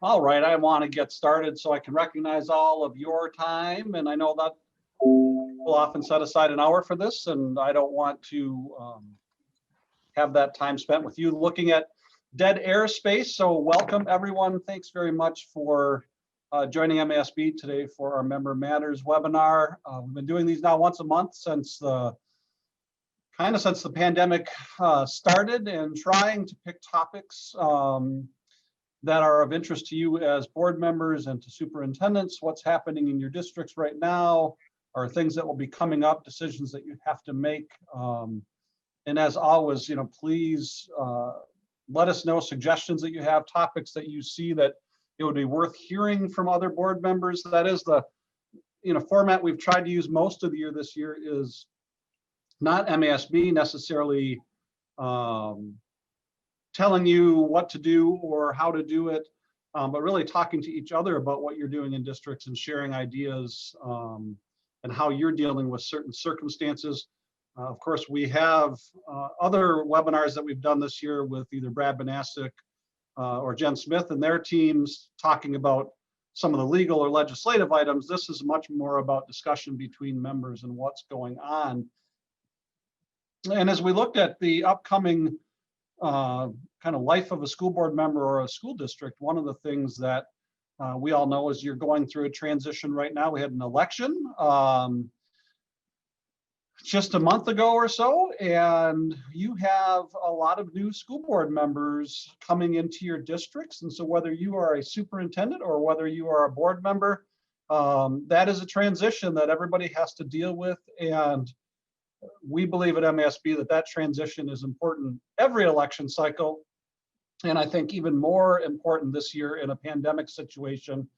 All right, I want to get started so I can recognize all of your time. And I know that we'll often set aside an hour for this, and I don't want to have that time spent with you looking at dead airspace. So welcome, everyone. Thanks very much for joining MASB today for our Member Matters webinar. We've been doing these now once a month since the pandemic started, and trying to pick topics that are of interest to you as board members and to superintendents. What's happening in your districts right now, or things that will be coming up, decisions that you have to make. And as always, please let us know suggestions that you have, topics that you see that it would be worth hearing from other board members. That is the format we've tried to use most of the year this year, is not MASB necessarily telling you what to do or how to do it, but really talking to each other about what you're doing in districts and sharing ideas and how you're dealing with certain circumstances. Of course, we have other webinars that we've done this year with either Brad Banasic or Jen Smith and their teams talking about some of the legal or legislative items. This is much more about discussion between members and what's going on. And as we looked at the upcoming kind of life of a school board member or a school district, one of the things that we all know is you're going through a transition right now. We had an election just a month ago or so, and you have a lot of new school board members coming into your districts. And so whether you are a superintendent or whether you are a board member, that is a transition that everybody has to deal with. And we believe at MASB that transition is important every election cycle. And I think even more important this year in a pandemic situation.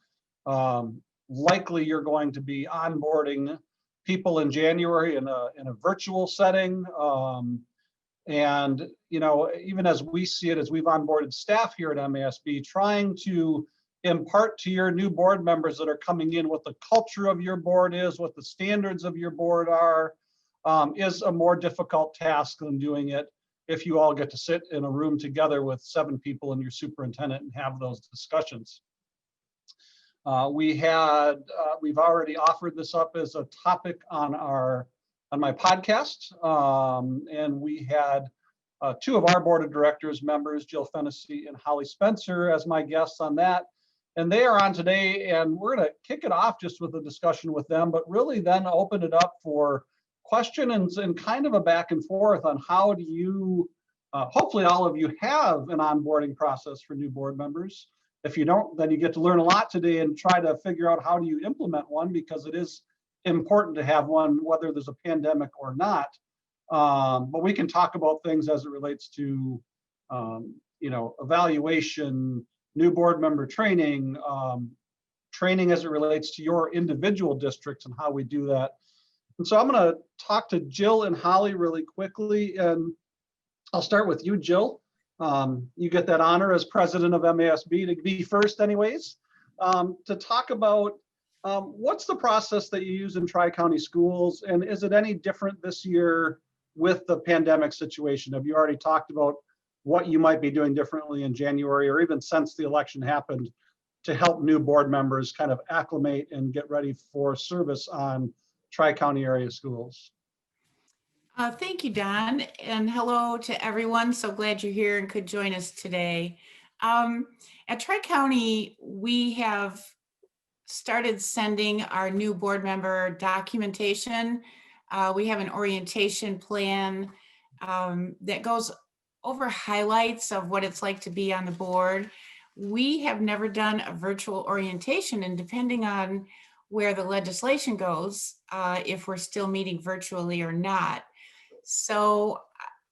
Likely you're going to be onboarding people in January in a virtual setting. And even as we see it, as we've onboarded staff here at MASB, trying to impart to your new board members that are coming in what the culture of your board is, what the standards of your board are, is a more difficult task than doing it if you all get to sit in a room together with 7 people and your superintendent and have those discussions. We've already offered this up as a topic on my podcast, and we had 2 of our board of directors members, Jill Fennessy and Holly Spencer, as my guests on that. And they are on today, and we're going to kick it off just with a discussion with them, but really then open it up for questions and kind of a back and forth on how do you, hopefully all of you have an onboarding process for new board members. If you don't, then you get to learn a lot today and try to figure out how do you implement one, because it is important to have one, whether there's a pandemic or not. But we can talk about things as it relates to, evaluation, new board member training, training as it relates to your individual districts and how we do that. And so I'm going to talk to Jill and Holly really quickly, and I'll start with you, Jill. You get that honor as president of MASB to be first anyways, to talk about what's the process that you use in Tri-County schools, and is it any different this year with the pandemic situation? Have you already talked about what you might be doing differently in January or even since the election happened to help new board members kind of acclimate and get ready for service on Tri-County area schools? Thank you, Don, and hello to everyone. So glad you're here and could join us today. At Tri-County, we have started sending our new board member documentation. We have an orientation plan that goes over highlights of what it's like to be on the board. We have never done a virtual orientation, and depending on where the legislation goes, if we're still meeting virtually or not. So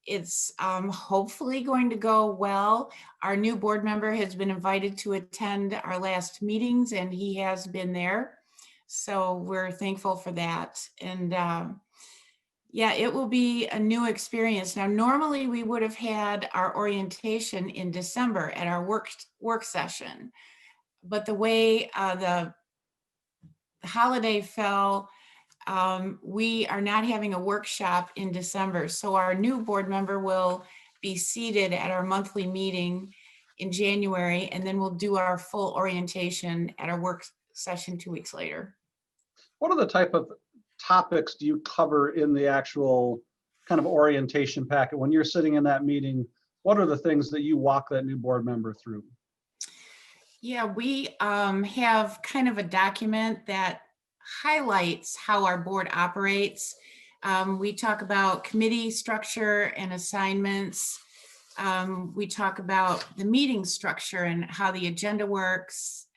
it's hopefully going to go well. Our new board member has been invited to attend our last meetings, and he has been there. So we're thankful for that. And yeah, it will be a new experience. Now, normally we would have had our orientation in December at our work session, but the way the holiday fell, we are not having a workshop in December. So our new board member will be seated at our monthly meeting in January, and then we'll do our full orientation at our work session 2 weeks later. What are the type of topics do you cover in the actual kind of orientation packet? When you're sitting in that meeting, what are the things that you walk that new board member through? Yeah, we have kind of a document that highlights how our board operates. We talk about committee structure and assignments. We talk about the meeting structure and how the agenda works.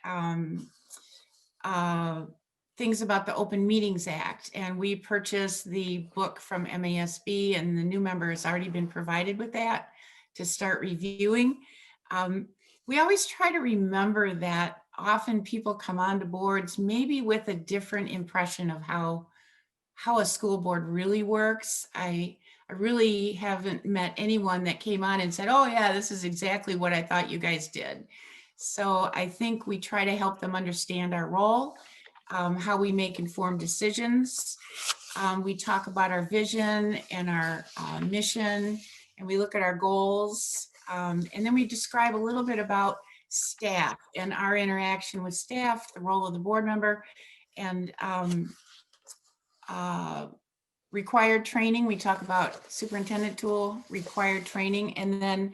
Things about the Open Meetings Act, and we purchased the book from MASB, and the new member has already been provided with that to start reviewing. We always try to remember that often people come onto boards maybe with a different impression of how a school board really works. I really haven't met anyone that came on and said, oh yeah, this is exactly what I thought you guys did. So I think we try to help them understand our role, how we make informed decisions. We talk about our vision and our mission, and we look at our goals. And then we describe a little bit about staff and our interaction with staff, the role of the board member, and required training. We talk about superintendent tool, required training, and then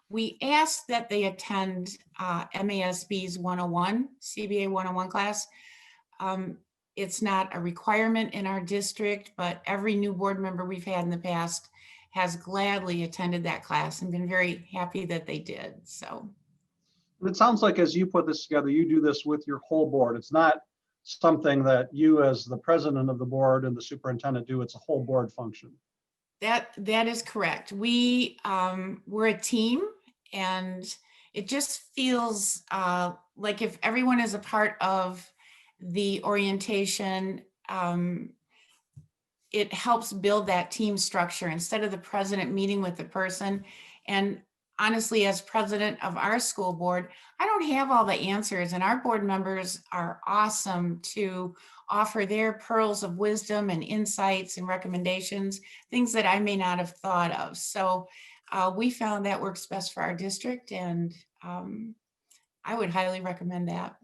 we ask that they attend MASB's 101, CBA 101 class. It's not a requirement in our district, but every new board member we've had in the past has gladly attended that class and been very happy that they did. So it sounds like as you put this together, you do this with your whole board. It's not something that you as the president of the board and the superintendent do. It's a whole board function. That is correct. We're a team, and it just feels like if everyone is a part of the orientation, it helps build that team structure instead of the president meeting with the person. And honestly, as president of our school board, I don't have all the answers, and our board members are awesome to offer their pearls of wisdom and insights and recommendations, things that I may not have thought of. So we found that works best for our district, and I would highly recommend that.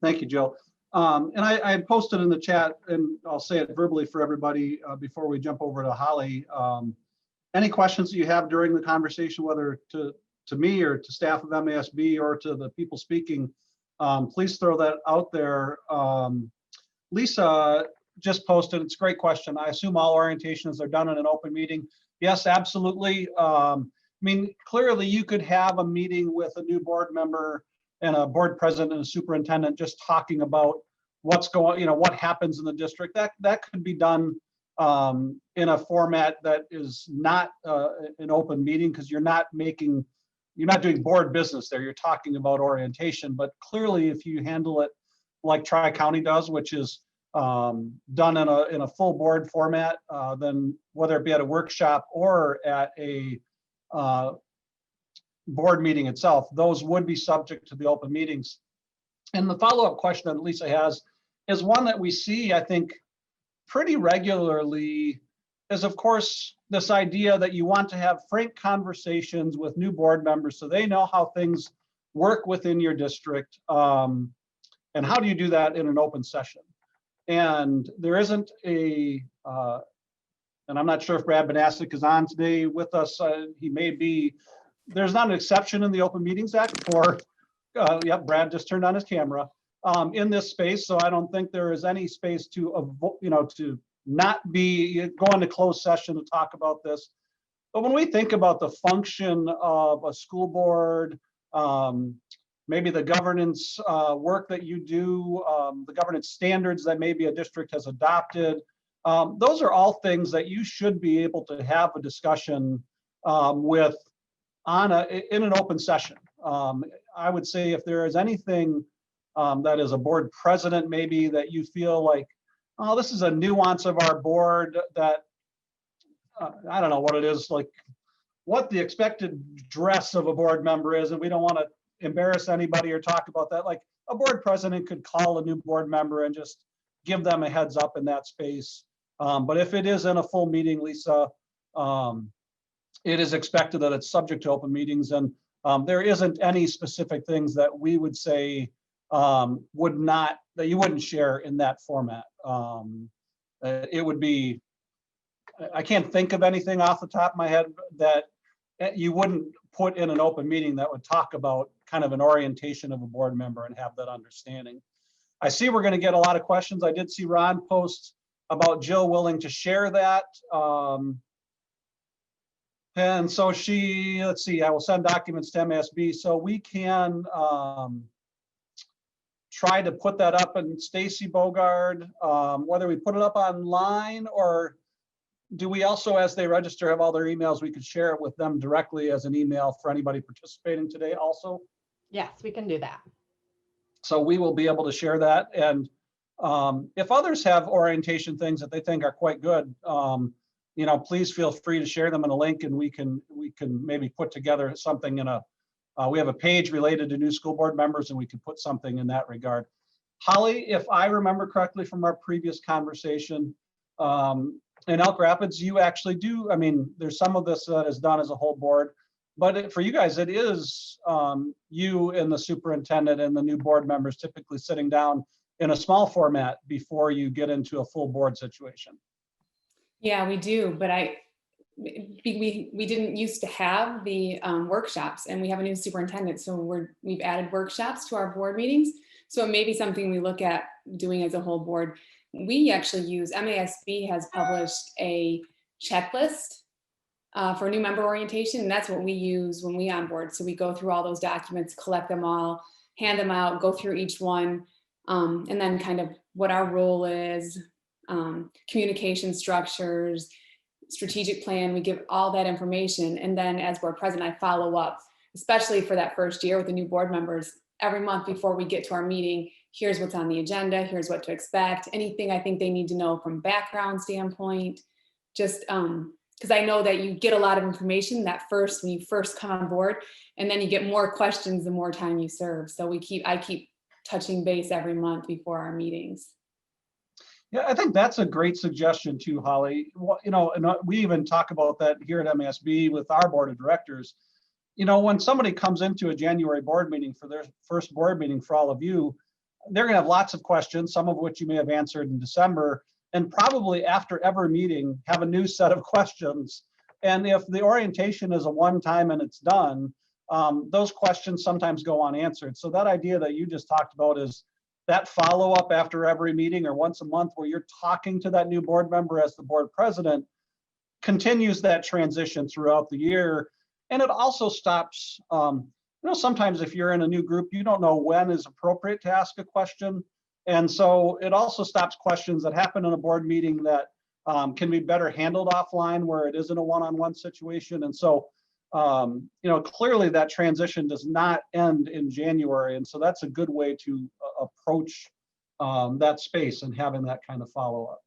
Thank you, Jill. And I posted in the chat, and I'll say it verbally for everybody before we jump over to Holly. Any questions that you have during the conversation, whether to me or to staff of MASB or to the people speaking, please throw that out there. Lisa just posted, it's a great question. I assume all orientations are done in an open meeting. Yes, absolutely. I mean, clearly you could have a meeting with a new board member and a board president and a superintendent just talking about what's going, what happens in the district. That could be done in a format that is not an open meeting, because you're not doing board business there. You're talking about orientation. But clearly, if you handle it like Tri-County does, which is done in a full board format, then whether it be at a workshop or at a board meeting itself, those would be subject to the open meetings. And the follow-up question that Lisa has is one that we see, I think, pretty regularly, is of course this idea that you want to have frank conversations with new board members so they know how things work within your district. And how do you do that in an open session? And there isn't and I'm not sure if Brad Banasic is on today with us. He may be. There's not an exception in the Open Meetings Act for, yep, Brad just turned on his camera, in this space. So I don't think there is any space to, to not be go into closed session to talk about this. But when we think about the function of a school board, maybe the governance work that you do, the governance standards that maybe a district has adopted, those are all things that you should be able to have a discussion with in an open session. I would say if there is anything that is a board president maybe that you feel like, oh, this is a nuance of our board that I don't know what it is, like what the expected dress of a board member is, and we don't want to embarrass anybody or talk about that. Like a board president could call a new board member and just give them a heads up in that space. But if it is in a full meeting, Lisa, it is expected that it's subject to open meetings. And there isn't any specific things that we would say that you wouldn't share in that format. It would be, I can't think of anything off the top of my head that you wouldn't put in an open meeting that would talk about kind of an orientation of a board member and have that understanding. I see we're going to get a lot of questions. I did see Ron post about Jill willing to share that. And so let's see, I will send documents to MASB so we can try to put that up. And Stacy Bogard, whether we put it up online or do we also, as they register, have all their emails, we could share it with them directly as an email for anybody participating today also? Yes, we can do that. So we will be able to share that. And if others have orientation things that they think are quite good, please feel free to share them in a link, and we can maybe put together something in we have a page related to new school board members, and we can put something in that regard. Holly, if I remember correctly from our previous conversation, in Elk Rapids, you actually do, there's some of this that is done as a whole board, but for you guys, it is you and the superintendent and the new board members typically sitting down in a small format before you get into a full board situation. Yeah, we do, but we didn't used to have the workshops, and we have a new superintendent, so we've added workshops to our board meetings. So it may be something we look at doing as a whole board. We actually use, MASB has published a checklist for new member orientation, and that's what we use when we onboard. So we go through all those documents, collect them all, hand them out, go through each one, and then kind of what our role is, communication structures, strategic plan. We give all that information, and then as board president, I follow up, especially for that first year with the new board members. Every month before we get to our meeting, here's what's on the agenda, here's what to expect, anything I think they need to know from background standpoint, just because I know that you get a lot of information when you first come on board, and then you get more questions the more time you serve. So I keep touching base every month before our meetings. Yeah, I think that's a great suggestion too, Holly. And we even talk about that here at MASB with our board of directors. When somebody comes into a January board meeting for their first board meeting for all of you, they're going to have lots of questions, some of which you may have answered in December, and probably after every meeting have a new set of questions. And if the orientation is a one-time and it's done, those questions sometimes go unanswered. So that idea that you just talked about is that follow-up after every meeting or once a month where you're talking to that new board member as the board president continues that transition throughout the year. And it also stops, sometimes if you're in a new group, you don't know when is appropriate to ask a question. And so it also stops questions that happen in a board meeting that can be better handled offline where it isn't a one-on-one situation. And so, clearly that transition does not end in January. And so that's a good way to approach that space and having that kind of follow-up.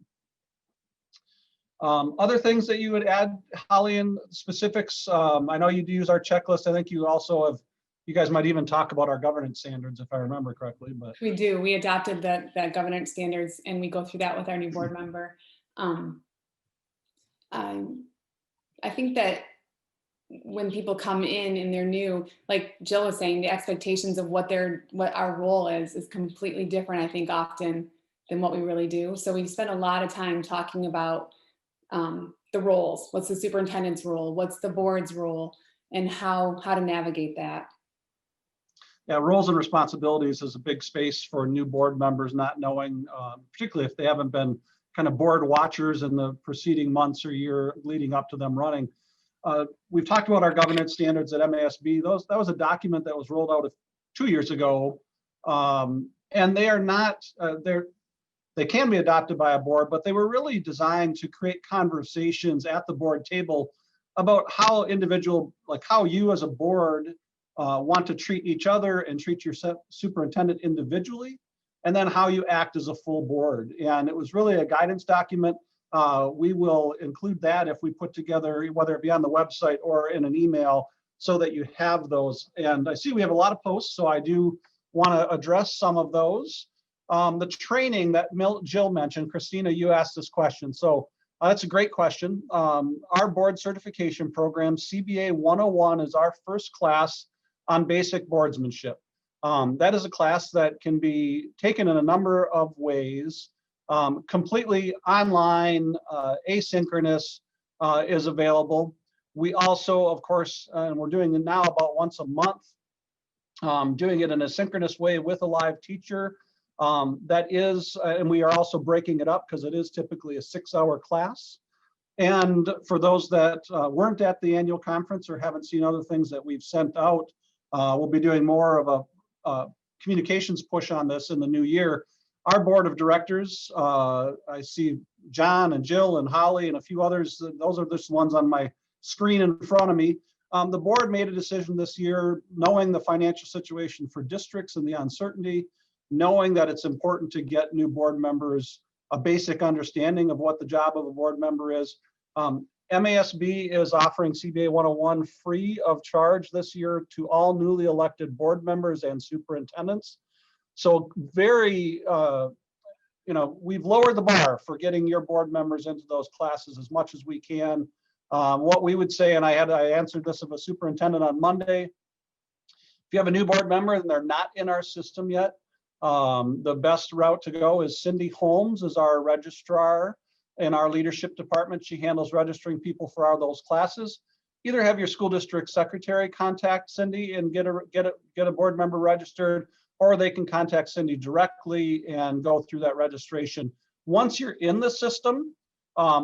Other things that you would add, Holly, in specifics? I know you do use our checklist. I think you also you guys might even talk about our governance standards, if I remember correctly. But we do. We adopted that governance standards, and we go through that with our new board member. I think that when people come in and they're new, like Jill was saying, the expectations of what our role is completely different, I think, often than what we really do. So we spend a lot of time talking about the roles. What's the superintendent's role? What's the board's role? And how to navigate that. Yeah, roles and responsibilities is a big space for new board members not knowing, particularly if they haven't been kind of board watchers in the preceding months or year leading up to them running. We've talked about our governance standards at MASB. That was a document that was rolled out 2 years ago, and they are not, they can be adopted by a board, but they were really designed to create conversations at the board table about how how you as a board want to treat each other and treat your superintendent individually, and then how you act as a full board. And it was really a guidance document. We will include that if we put together, whether it be on the website or in an email, so that you have those. And I see we have a lot of posts, so I do want to address some of those. The training that Jill mentioned, Christina, you asked this question. So that's a great question. Our board certification program, CBA 101, is our first class on basic boardsmanship. That is a class that can be taken in a number of ways. Completely online, asynchronous is available. We also, of course, and we're doing it now about once a month, doing it in a synchronous way with a live teacher. That is, and we are also breaking it up because it is typically a 6-hour class. And for those that weren't at the annual conference or haven't seen other things that we've sent out, we'll be doing more of a communications push on this in the new year. Our board of directors, I see John and Jill and Holly and a few others. Those are just ones on my screen in front of me. The board made a decision this year, knowing the financial situation for districts and the uncertainty, knowing that it's important to get new board members a basic understanding of what the job of a board member is. MASB is offering CBA 101 free of charge this year to all newly elected board members and superintendents. So very, we've lowered the bar for getting your board members into those classes as much as we can. What we would say, and I answered this of a superintendent on Monday, if you have a new board member and they're not in our system yet, the best route to go is Cindy Holmes is our registrar in our leadership department. She handles registering people for all those classes. Either have your school district secretary contact Cindy and get a board member registered, or they can contact Cindy directly and go through that registration. Once you're in the system,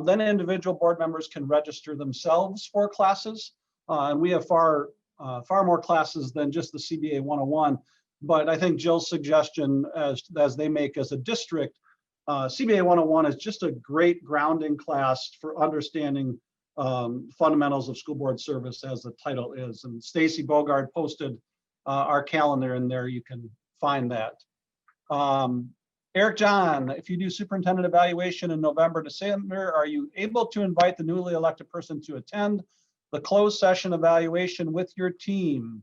then individual board members can register themselves for classes. And we have far more classes than just the CBA 101. But I think Jill's suggestion, as they make as a district, CBA 101 is just a great grounding class for understanding fundamentals of school board service, as the title is. And Stacy Bogard posted our calendar in there. You can find that. Eric John, if you do superintendent evaluation in November, December, are you able to invite the newly elected person to attend the closed session evaluation with your team?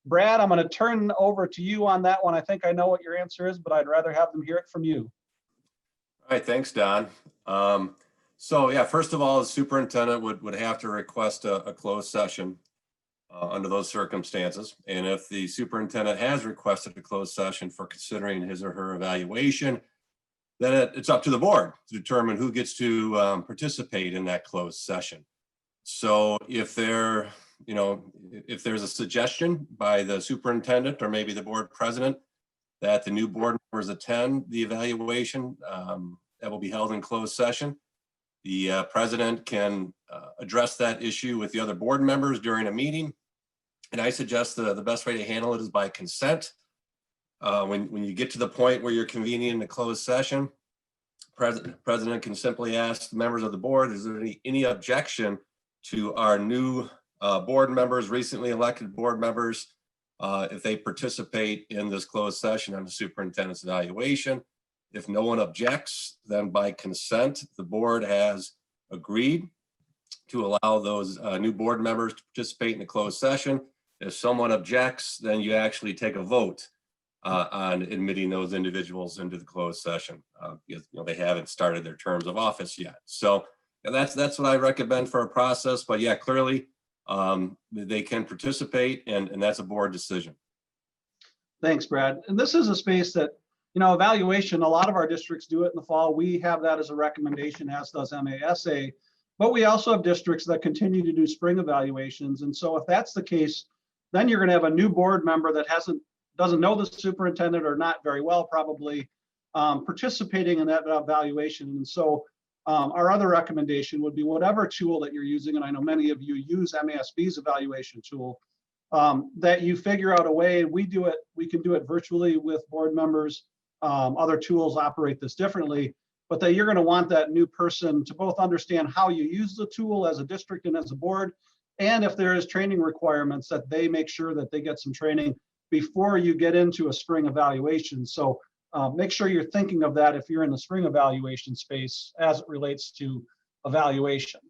Brad, I'm going to turn over to you on that one. I think I know what your answer is, but I'd rather have them hear it from you. All right, thanks, Don. So yeah, first of all, the superintendent would have to request a closed session under those circumstances. And if the superintendent has requested a closed session for considering his or her evaluation, then it's up to the board to determine who gets to participate in that closed session. So if there's a suggestion by the superintendent or maybe the board president that the new board members attend the evaluation that will be held in closed session, the president can address that issue with the other board members during a meeting. And I suggest the best way to handle it is by consent. When you get to the point where you're convening in a closed session, president can simply ask the members of the board, is there any objection to our new board members, recently elected board members, if they participate in this closed session on the superintendent's evaluation? If no one objects, then by consent, the board has agreed to allow those new board members to participate in the closed session. If someone objects, then you actually take a vote on admitting those individuals into the closed session. Because, they haven't started their terms of office yet. So that's what I recommend for a process. But yeah, clearly they can participate, and that's a board decision. Thanks, Brad. And this is a space that, evaluation, a lot of our districts do it in the fall. We have that as a recommendation, as does MASA. But we also have districts that continue to do spring evaluations. And so if that's the case, then you're going to have a new board member that doesn't know the superintendent, or not very well probably, participating in that evaluation. And so our other recommendation would be whatever tool that you're using, and I know many of you use MASB's evaluation tool, that you figure out a way. We can do it virtually with board members. Other tools operate this differently, but that you're going to want that new person to both understand how you use the tool as a district and as a board, and if there is training requirements, that they make sure that they get some training before you get into a spring evaluation. So make sure you're thinking of that if you're in the spring evaluation space as it relates to evaluation.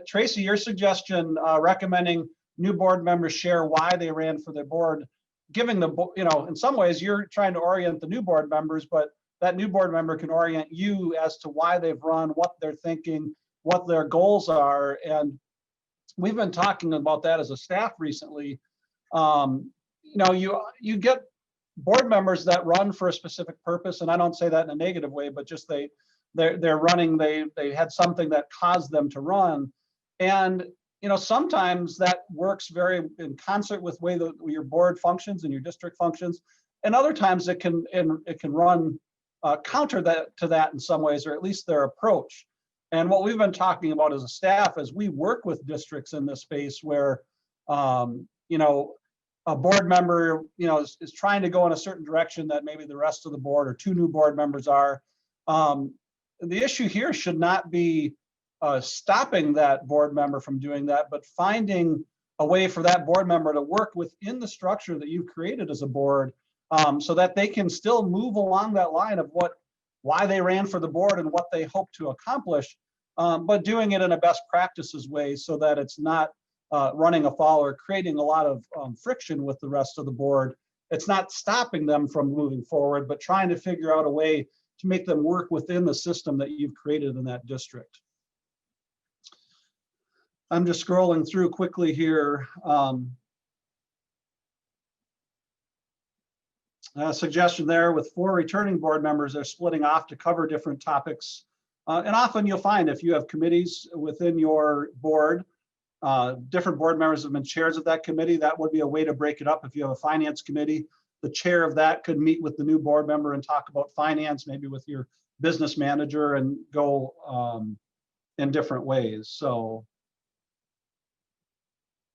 Tracy, your suggestion recommending new board members share why they ran for their board, giving in some ways you're trying to orient the new board members, but that new board member can orient you as to why they've run, what they're thinking, what their goals are. And we've been talking about that as a staff recently. You get board members that run for a specific purpose, and I don't say that in a negative way, but just they're running, they had something that caused them to run. And sometimes that works very in concert with the way that your board functions and your district functions, and other times it can run counter to that in some ways, or at least their approach. And what we've been talking about as a staff is we work with districts in this space where a board member is trying to go in a certain direction that maybe the rest of the board or two new board members are. The issue here should not be stopping that board member from doing that, but finding a way for that board member to work within the structure that you've created as a board, so that they can still move along that line of why they ran for the board and what they hope to accomplish, but doing it in a best practices way so that it's not running afoul or creating a lot of friction with the rest of the board. It's not stopping them from moving forward, but trying to figure out a way to make them work within the system that you've created in that district. I'm just scrolling through quickly here. A suggestion there with 4 returning board members, they're splitting off to cover different topics. And often you'll find if you have committees within your board, different board members have been chairs of that committee, that would be a way to break it up. If you have a finance committee, the chair of that could meet with the new board member and talk about finance, maybe with your business manager, and go in different ways. So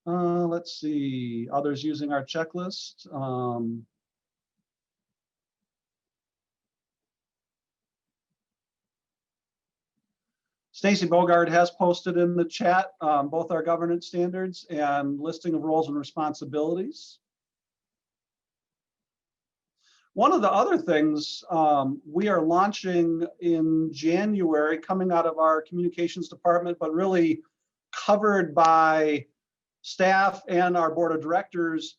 let's see, others using our checklist. Stacy Bogard has posted in the chat both our governance standards and listing of roles and responsibilities. One of the other things we are launching in January, coming out of our communications department, but really covered by staff and our board of directors,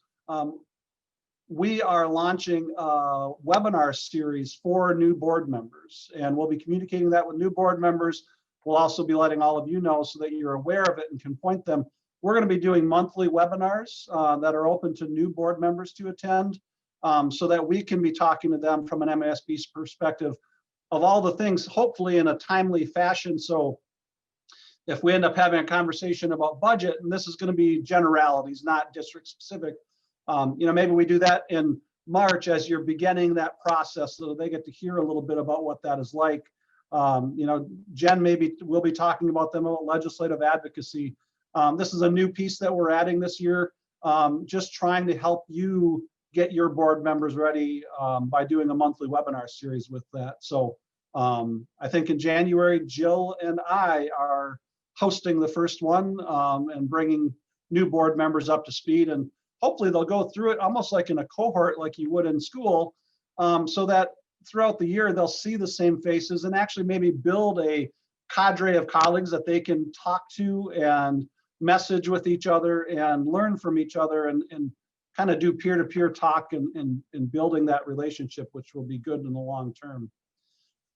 we are launching a webinar series for new board members, and we'll be communicating that with new board members. We'll also be letting all of you know so that you're aware of it and can point them. We're going to be doing monthly webinars that are open to new board members to attend, so that we can be talking to them from an MASB perspective of all the things, hopefully in a timely fashion. So if we end up having a conversation about budget, and this is going to be generalities, not district specific, maybe we do that in March as you're beginning that process, so they get to hear a little bit about what that is like. Jen maybe will be talking about them about legislative advocacy. This is a new piece that we're adding this year, just trying to help you get your board members ready by doing a monthly webinar series with that. So I think in January, Jill and I are hosting the first one and bringing new board members up to speed, and hopefully they'll go through it almost like in a cohort like you would in school, so that throughout the year they'll see the same faces and actually maybe build a cadre of colleagues that they can talk to and message with each other and learn from each other, and kind of do peer-to-peer talk and building that relationship, which will be good in the long term.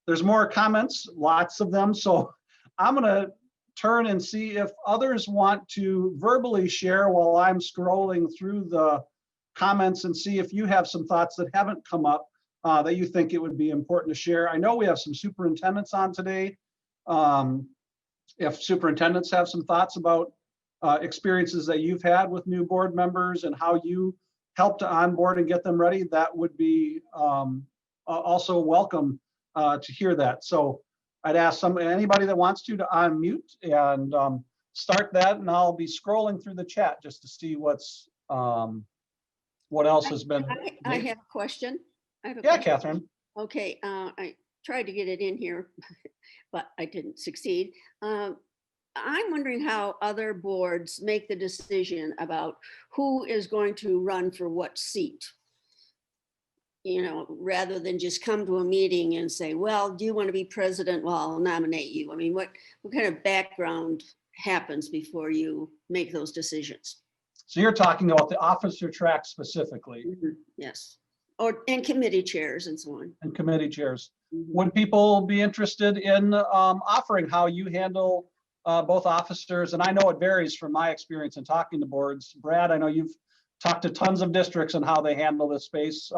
There's more comments, lots of them, so I'm going to turn and see if others want to verbally share while I'm scrolling through the comments, and see if you have some thoughts that haven't come up that you think it would be important to share. I know we have some superintendents on today. If superintendents have some thoughts about experiences that you've had with new board members and how you help to onboard and get them ready, that would be also welcome to hear that. So I'd ask anybody that wants to unmute and start that, and I'll be scrolling through the chat just to see what else has been. I have a question. Yeah, question. Catherine. Okay, I tried to get it in here, but I didn't succeed. I'm wondering how other boards make the decision about who is going to run for what seat. Rather than just come to a meeting and say, well, do you want to be president? Well, I'll nominate you. I mean, what kind of background happens before you make those decisions? So you're talking about the officer track specifically. Mm-hmm. Yes. And committee chairs and so on. And committee chairs. Mm-hmm. Would people be interested in offering how you handle both officers, and I know it varies from my experience in talking to boards. Brad, I know you've talked to tons of districts and how they handle this space.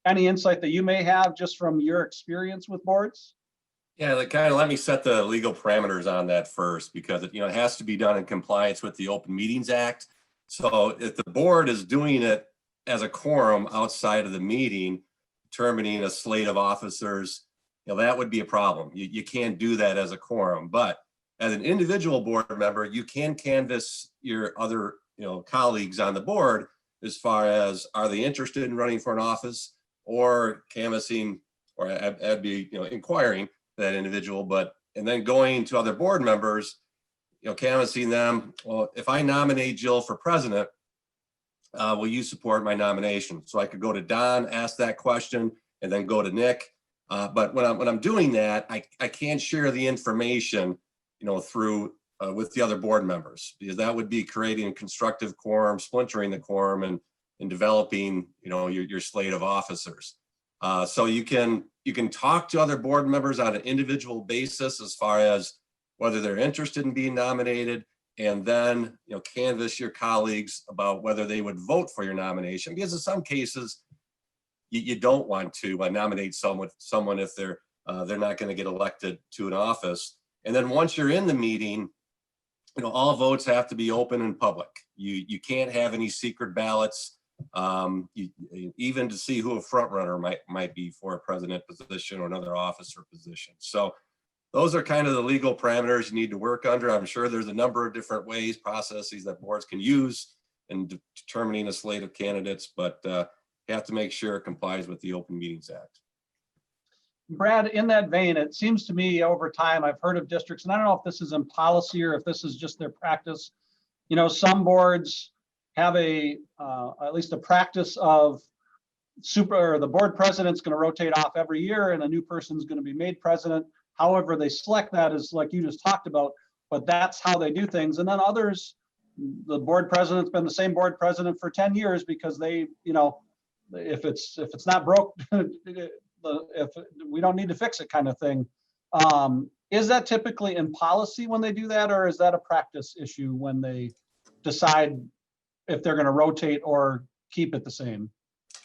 Any insight that you may have just from your experience with boards? Yeah, like kind of let me set the legal parameters on that first, because it has to be done in compliance with the Open Meetings Act. So if the board is doing it as a quorum outside of the meeting, determining a slate of officers, that would be a problem. You can't do that as a quorum, but as an individual board member, you can canvass your other colleagues on the board as far as, are they interested in running for an office, or canvassing, or I'd be inquiring that individual, and then going to other board members, canvassing them. Well, if I nominate Jill for president, will you support my nomination? So I could go to Don, ask that question, and then go to Nick. But when I'm doing that, I can't share the information, through with the other board members, because that would be creating a constructive quorum, splintering the quorum, and developing, your slate of officers. So you can talk to other board members on an individual basis as far as whether they're interested in being nominated, and then canvass your colleagues about whether they would vote for your nomination, because in some cases you don't want to nominate someone if they're not going to get elected to an office. And then once you're in the meeting, all votes have to be open and public. You can't have any secret ballots, even to see who a front runner might be for a president position or another officer position. So those are kind of the legal parameters you need to work under. I'm sure there's a number of different ways, processes that boards can use in determining a slate of candidates, but you have to make sure it complies with the Open Meetings Act. Brad, in that vein, it seems to me over time, I've heard of districts, and I don't know if this is in policy or if this is just their practice. Some boards have at least a practice of the board president's going to rotate off every year and a new person's going to be made president. However they select that is like you just talked about, but that's how they do things. And then others, the board president's been the same board president for 10 years because they, if it's not broke, if we don't need to fix it kind of thing. Is that typically in policy when they do that, or is that a practice issue when they decide if they're going to rotate or keep it the same?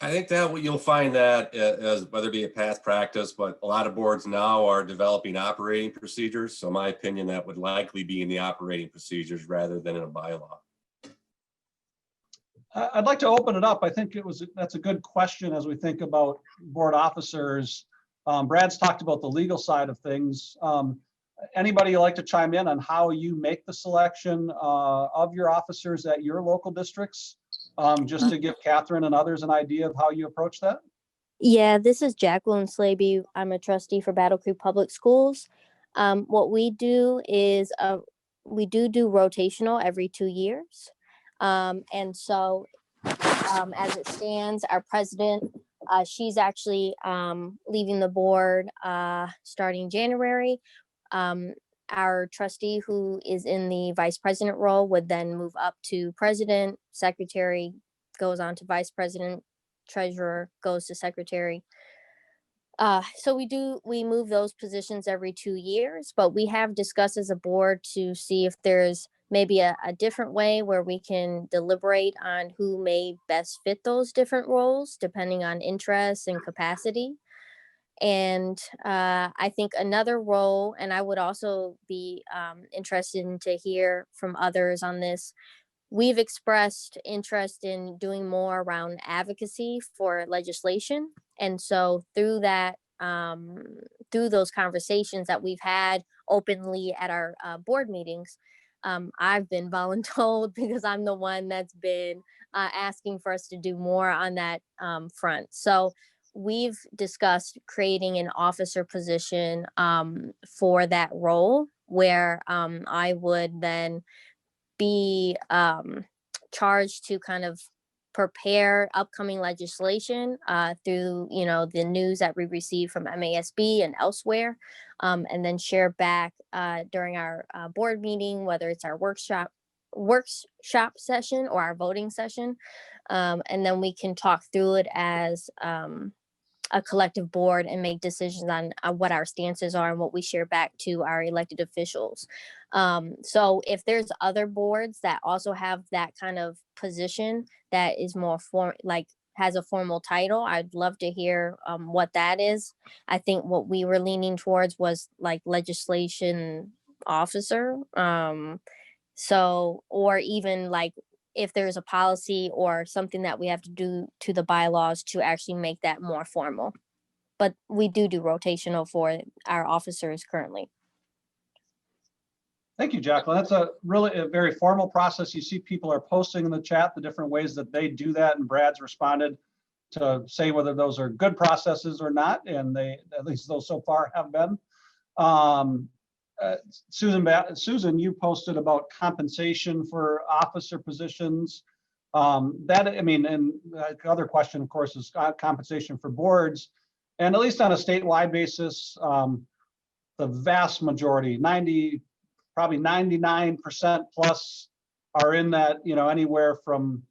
I think that you'll find that as whether it be a past practice, but a lot of boards now are developing operating procedures. So my opinion, that would likely be in the operating procedures rather than in a bylaw. I'd like to open it up. I think that's a good question as we think about board officers. Brad's talked about the legal side of things. Anybody like to chime in on how you make the selection of your officers at your local districts? Just to give Catherine and others an idea of how you approach that. Yeah, this is Jacqueline Slaby. I'm a trustee for Battle Creek Public Schools. What we do is we do rotational every 2 years. And so as it stands, our president, she's actually leaving the board starting January. Our trustee who is in the vice president role would then move up to president, secretary goes on to vice president, treasurer goes to secretary. So we move those positions every 2 years, but we have discussed as a board to see if there's maybe a different way where we can deliberate on who may best fit those different roles depending on interest and capacity. And I think another role, and I would also be interested in to hear from others on this, we've expressed interest in doing more around advocacy for legislation. And so through that, through those conversations that we've had openly at our board meetings, I've been voluntold because I'm the one that's been asking for us to do more on that front. So we've discussed creating an officer position for that role where I would then be charged to kind of prepare upcoming legislation through, the news that we receive from MASB and elsewhere, and then share back during our board meeting, whether it's our workshop session or our voting session. And then we can talk through it as a collective board and make decisions on what our stances are and what we share back to our elected officials. So if there's other boards that also have that kind of position that is more has a formal title, I'd love to hear what that is. I think what we were leaning towards was like legislation officer. So, or even like if there's a policy or something that we have to do to the bylaws to actually make that more formal. But we do rotational for our officers currently. Thank you, Jacqueline. That's a very formal process. You see people are posting in the chat the different ways that they do that, and Brad's responded to say whether those are good processes or not, and they, at least those so far, have been. Susan, you posted about compensation for officer positions. That, I mean, and the other question, of course, is compensation for boards. And at least on a statewide basis, the vast majority, probably 99% plus, are in that, anywhere from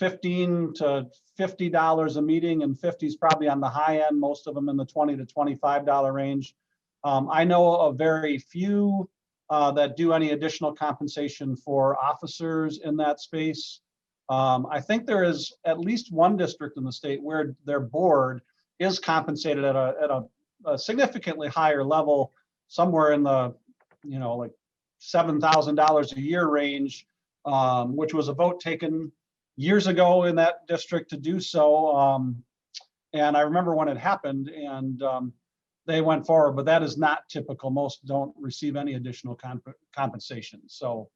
$15 to $50 a meeting, and 50 is probably on the high end, most of them in the $20 to $25 range. I know of very few that do any additional compensation for officers in that space. I think there is at least one district in the state where their board is compensated at a significantly higher level, somewhere in the, like $7,000 a year range, which was a vote taken years ago in that district to do so. And I remember when it happened, and they went forward, but that is not typical. Most don't receive any additional compensation. So,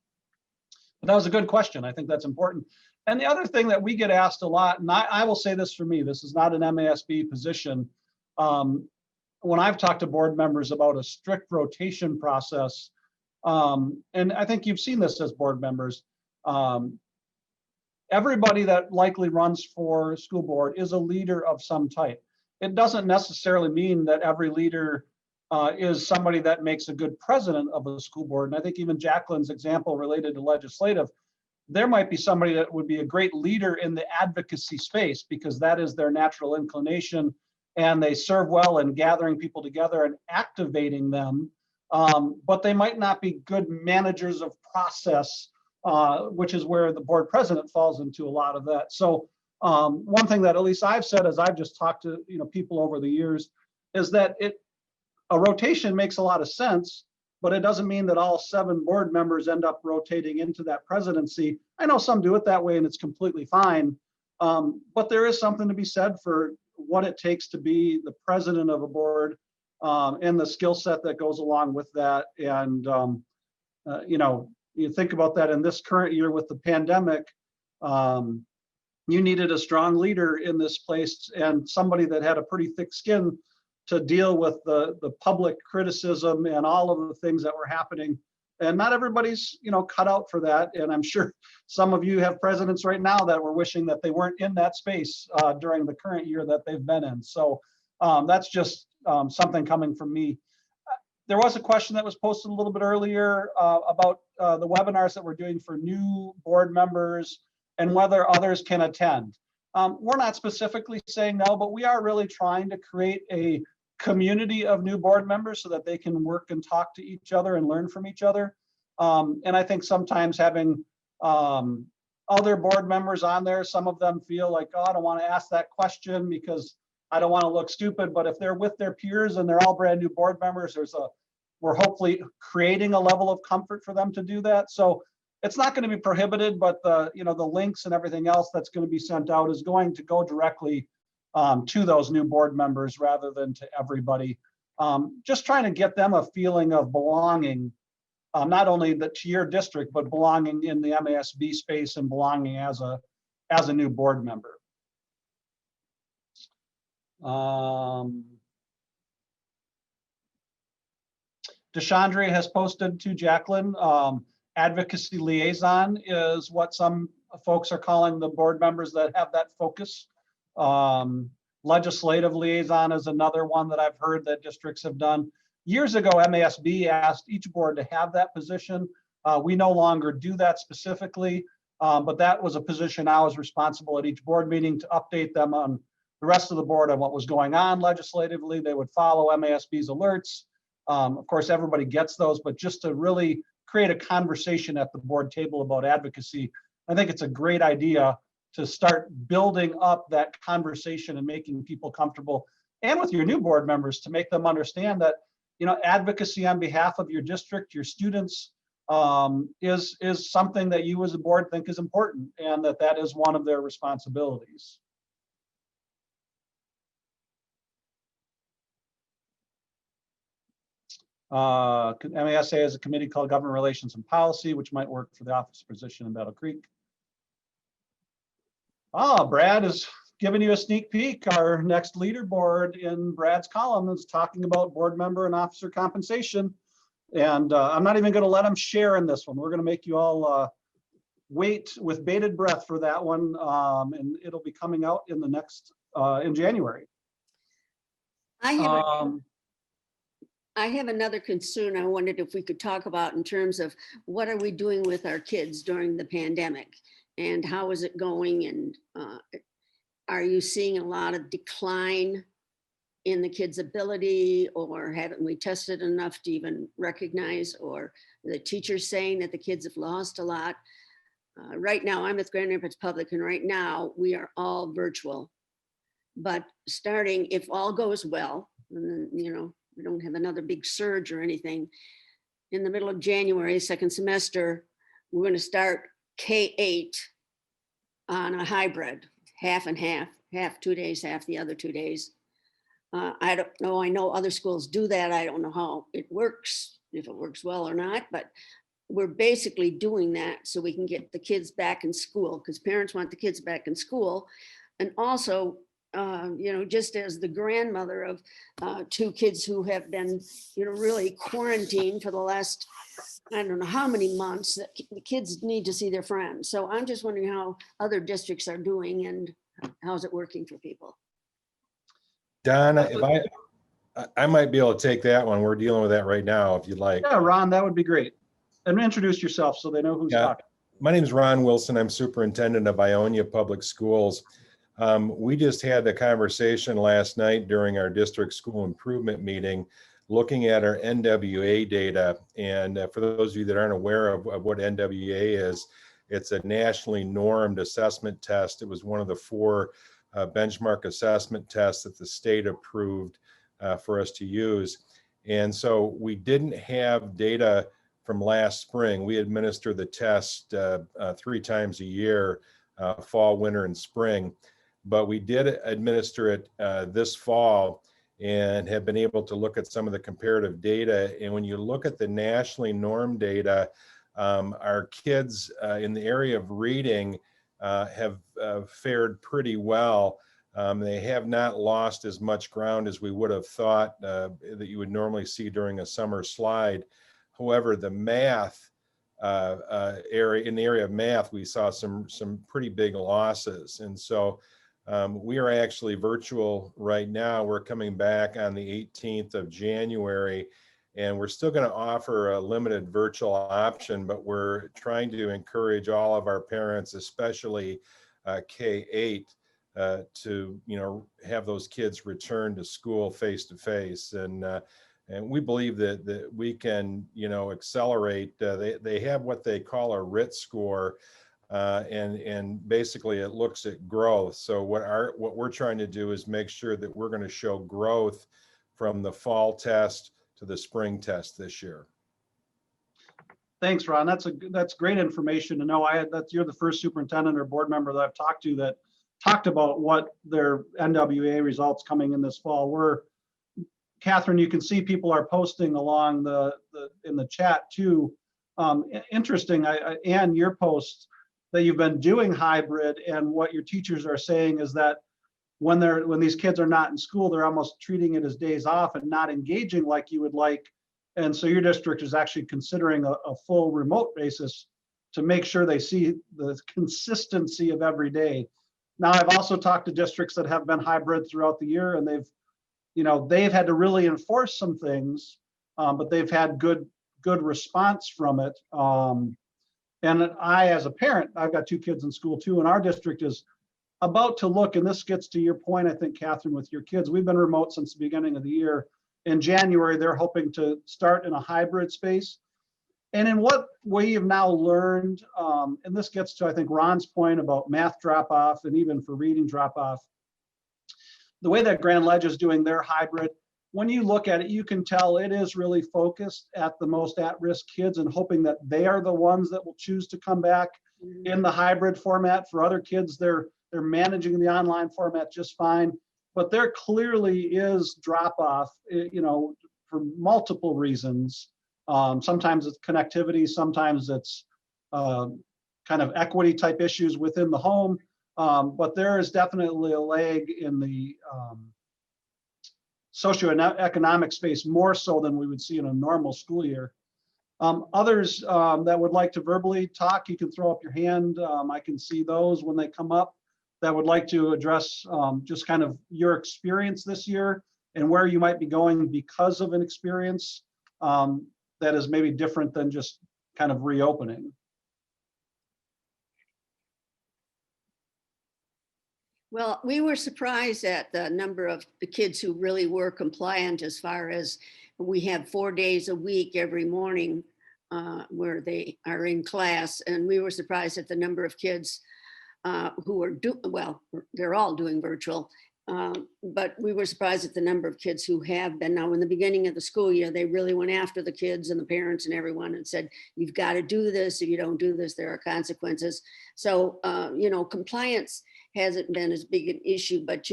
but that was a good question. I think that's important. And the other thing that we get asked a lot, and I will say this for me, this is not an MASB position. When I've talked to board members about a strict rotation process, and I think you've seen this as board members, everybody that likely runs for school board is a leader of some type. It doesn't necessarily mean that every leader is somebody that makes a good president of a school board. And I think even Jacqueline's example related to legislative, there might be somebody that would be a great leader in the advocacy space because that is their natural inclination, and they serve well in gathering people together and activating them. But they might not be good managers of process, which is where the board president falls into a lot of that. So one thing that at least I've said, as I've just talked to people over the years, is that a rotation makes a lot of sense, but it doesn't mean that all 7 board members end up rotating into that presidency. I know some do it that way, and it's completely fine. But there is something to be said for what it takes to be the president of a board, and the skill set that goes along with that. And you think about that in this current year with the pandemic, you needed a strong leader in this place and somebody that had a pretty thick skin to deal with the public criticism and all of the things that were happening. And not everybody's, cut out for that. And I'm sure some of you have presidents right now that were wishing that they weren't in that space during the current year that they've been in. So that's just something coming from me. There was a question that was posted a little bit earlier about the webinars that we're doing for new board members and whether others can attend. We're not specifically saying no, but we are really trying to create a community of new board members so that they can work and talk to each other and learn from each other. And I think sometimes having other board members on there, some of them feel like, oh, I don't want to ask that question because I don't want to look stupid. But if they're with their peers and they're all brand new board members, we're hopefully creating a level of comfort for them to do that. So it's not going to be prohibited, but the links and everything else that's going to be sent out is going to go directly to those new board members rather than to everybody. Just trying to get them a feeling of belonging, not only to your district, but belonging in the MASB space and belonging as a new board member. Deshandre has posted to Jacqueline, Advocacy Liaison is what some folks are calling the board members that have that focus. Legislative Liaison is another one that I've heard that districts have done. Years ago, MASB asked each board to have that position. We no longer do that specifically, but that was a position I was responsible at each board meeting to update them on the rest of the board on what was going on legislatively. They would follow MASB's alerts. Of course, everybody gets those, but just to really create a conversation at the board table about advocacy. I think it's a great idea to start building up that conversation and making people comfortable, and with your new board members to make them understand that, you know, advocacy on behalf of your district, your students, is something that you as a board think is important, and that is one of their responsibilities. MASA has a committee called Government Relations and Policy, which might work for the office position in Battle Creek. Brad is giving you a sneak peek. Our next leaderboard in Brad's column is talking about board member and officer compensation. And I'm not even going to let him share in this one. We're going to make you all wait with bated breath for that one. And it'll be coming out in the next, in January. I have another concern I wondered if we could talk about in terms of what are we doing with our kids during the pandemic, and how is it going, and are you seeing a lot of decline in the kids' ability, or haven't we tested enough to even recognize, or the teachers saying that the kids have lost a lot? Right now, I'm with Grand Rapids Public, and right now we are all virtual. But starting, if all goes well, and then, you know, we don't have another big surge or anything, in the middle of January, second semester, we're going to start K-8 on a hybrid, half and half 2 days, half the other 2 days. I don't know. I know other schools do that. I don't know how it works, if it works well or not, but we're basically doing that so we can get the kids back in school, because parents want the kids back in school. And also, you know, just as the grandmother of 2 kids who have been, you know, really quarantined for the last, I don't know how many months, that the kids need to see their friends. So I'm just wondering how other districts are doing, and how's it working for people? Don, if I might be able to take that one. We're dealing with that right now, if you'd like. Yeah, Ron, that would be great. And introduce yourself so they know who's talking. My name is Ron Wilson. I'm superintendent of Ionia Public Schools. We just had a conversation last night during our district school improvement meeting, looking at our NWA data. And for those of you that aren't aware of what NWA is, it's a nationally normed assessment test. It was one of the 4 benchmark assessment tests that the state approved for us to use. And so we didn't have data from last spring. We administer the test 3 times a year, fall, winter, and spring. But we did administer it this fall and have been able to look at some of the comparative data. And when you look at the nationally normed data, our kids in the area of reading have fared pretty well. They have not lost as much ground as we would have thought that you would normally see during a summer slide. However, the math area, in the area of math, we saw some pretty big losses. And so we are actually virtual right now. We're coming back on the 18th of January, and we're still going to offer a limited virtual option, but we're trying to encourage all of our parents, especially K-8, to, you know, have those kids return to school face to face. And we believe that we can, you know, accelerate. They have what they call a RIT score, and basically it looks at growth. So what we're trying to do is make sure that we're going to show growth from the fall test to the spring test this year. Thanks, Ron. That's great information to know. You're the first superintendent or board member that I've talked to that talked about what their NWA results coming in this fall were. Catherine, you can see people are posting along in the chat too. Interesting, Ann, your posts that you've been doing hybrid, and what your teachers are saying is that when these kids are not in school, they're almost treating it as days off and not engaging like you would like. And so your district is actually considering a full remote basis to make sure they see the consistency of every day. Now, I've also talked to districts that have been hybrid throughout the year, and they've had to really enforce some things, but they've had good response from it. And I, as a parent, I've got 2 kids in school too, and our district is about to look, and this gets to your point, I think, Catherine, with your kids. We've been remote since the beginning of the year. In January, they're hoping to start in a hybrid space. And in what we have now learned, and this gets to, I think, Ron's point about math drop-off and even for reading drop-off, the way that Grand Ledge is doing their hybrid, when you look at it, you can tell it is really focused at the most at-risk kids and hoping that they are the ones that will choose to come back in the hybrid format. For other kids, they're managing the online format just fine. But there clearly is drop-off, for multiple reasons. Sometimes it's connectivity, sometimes it's kind of equity type issues within the home. But there is definitely a lag in the socioeconomic space, more so than we would see in a normal school year. Others that would like to verbally talk, you can throw up your hand. I can see those when they come up that would like to address just kind of your experience this year and where you might be going because of an experience that is maybe different than just kind of reopening. Well, we were surprised at the number of the kids who really were compliant, as far as we have 4 days a week every morning where they are in class. And we were surprised at the number of kids who are well, they're all doing virtual, but we were surprised at the number of kids who have been. Now, in the beginning of the school year, they really went after the kids and the parents and everyone and said, you've got to do this. If you don't do this, there are consequences. So, compliance hasn't been as big an issue, but